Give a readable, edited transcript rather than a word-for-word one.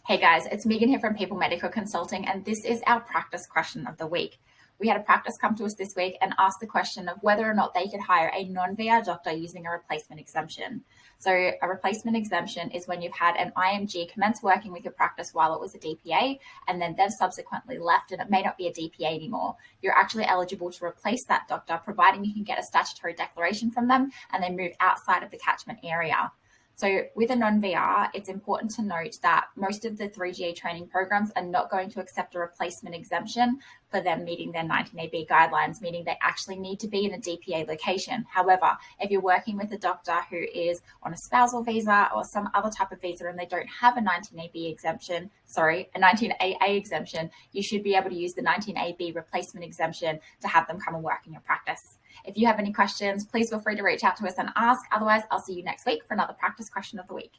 Hey guys, it's Megan here from People Medical Consulting, and this is our practice question of the week. We had a practice come to us this week and ask the question of whether or not they could hire a non-VR doctor using a replacement exemption. So a replacement exemption is when you've had an IMG commence working with your practice while it was a DPA, and then they've subsequently left and it may not be a DPA anymore. You're actually eligible to replace that doctor, providing you can get a statutory declaration from them and then move outside of the catchment area. So with a non-VR, it's important to note that most of the 3GA training programs are not going to accept a replacement exemption for them meeting their 19AB guidelines, meaning they actually need to be in a DPA location. However, if you're working with a doctor who is on a spousal visa or some other type of visa and they don't have a 19AA exemption, you should be able to use the 19AB replacement exemption to have them come and work in your practice. If you have any questions, please feel free to reach out to us and ask. Otherwise, I'll see you next week for another practice question of the week.